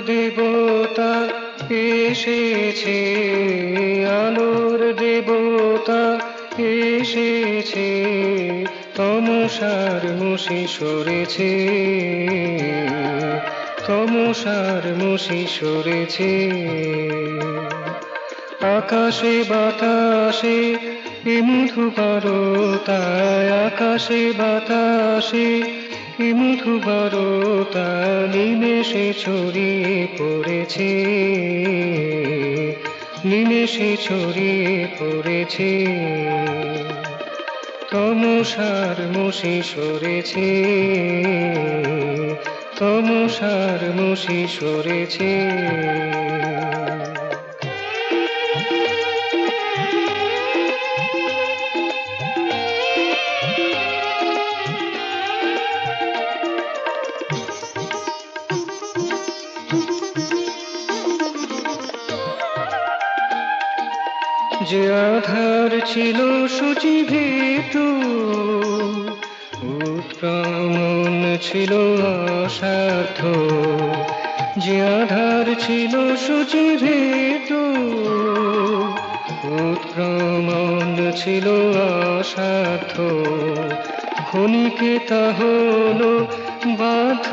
দেবতা এসেছে, আলোর দেবতা এসেছে, তমসার মুশি সরেছে, তমসার মুশি সরেছে। আকাশে বাতাসে এ মধু বারতায়, আকাশে বাতাসে এ মধু বারতা নিমেষে ছড়িয়ে পড়েছে, নিমেষে ছড়িয়ে পড়েছে। তমসার মুশি সরেছে, তমসার মুশি সরেছে। যে আধার ছিল শুচিভীত, উৎক্রমণ ছিল অসাধ্য, যে আধার ছিল শুচিভীত, উৎক্রমণ ছিল অসাধ্য, ক্ষণিকে তা হলো বাধ্য,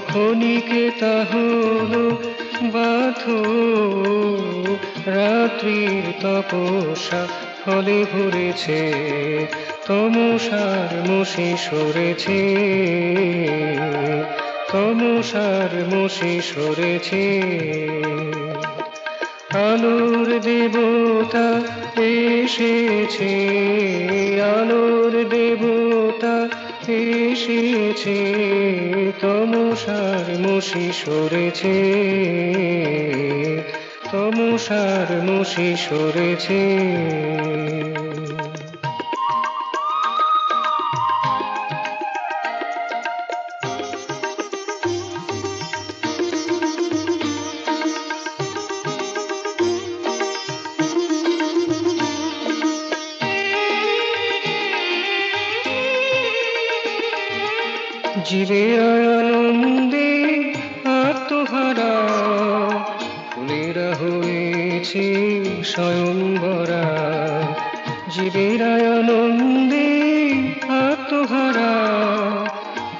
ক্ষণিকে তা হলো বাধ্য, রাত্রির তপস্যা ফলে ভরেছে, তমসার মুশি সরেছে, তমসার মুশি সরেছে। আলোর দেবতা এসেছে, আলোর দেবতা এসেছে, তমসার মুশি সরেছে, তমসার মুশি সরেছে। জীবের আনন্দে আত্মহারা, ফুলেরা হয়েছে স্বয়ংবরা, জীবের আনন্দে আত্মহারা,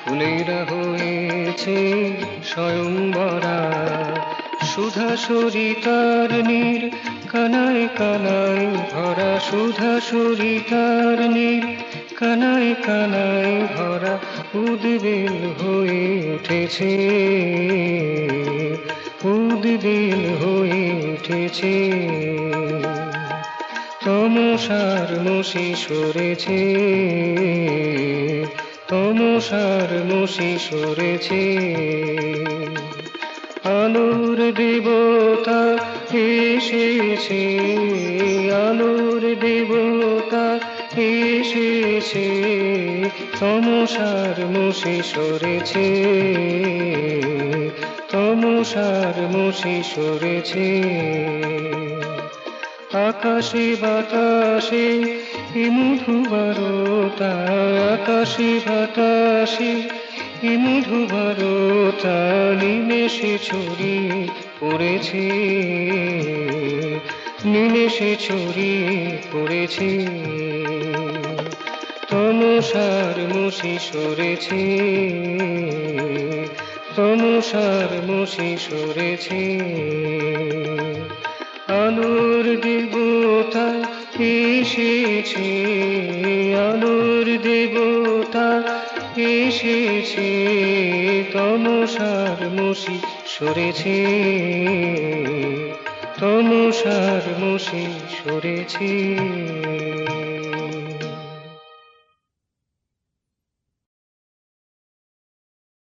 ফুলেরা হয়েছে স্বয়ংবরা, সুধা সরিতার নীর কানায় কানায় ভরা, সুধা সরিতার নীর কানায় কানায় ভরা, উদ্বেল হয়ে উঠেছে, উদ্বেল হয়ে উঠেছে। তমসার মুশি সরেছে, তমসার মুশি সরেছে। আলোর দেবতা এসেছে, আলোর দেবতা এসেছে, তমসার মুশি সরেছে, তমসার মুশি সরেছে। আকাশে বাতাসে এ মধু বারতা, আকাশে বাতাসে এ মধু বারতা নিমেষে ছড়িয়ে পড়েছে, নিমেষে ছড়িয়ে পড়েছে। তমসার মুশি সরেছে, তমসার মুশি সরেছে। আলোর দেবতা এসেছে, আলোর দেবতা এসেছে, তমসার মুশি সরেছে, তমসার মুশি সরেছে।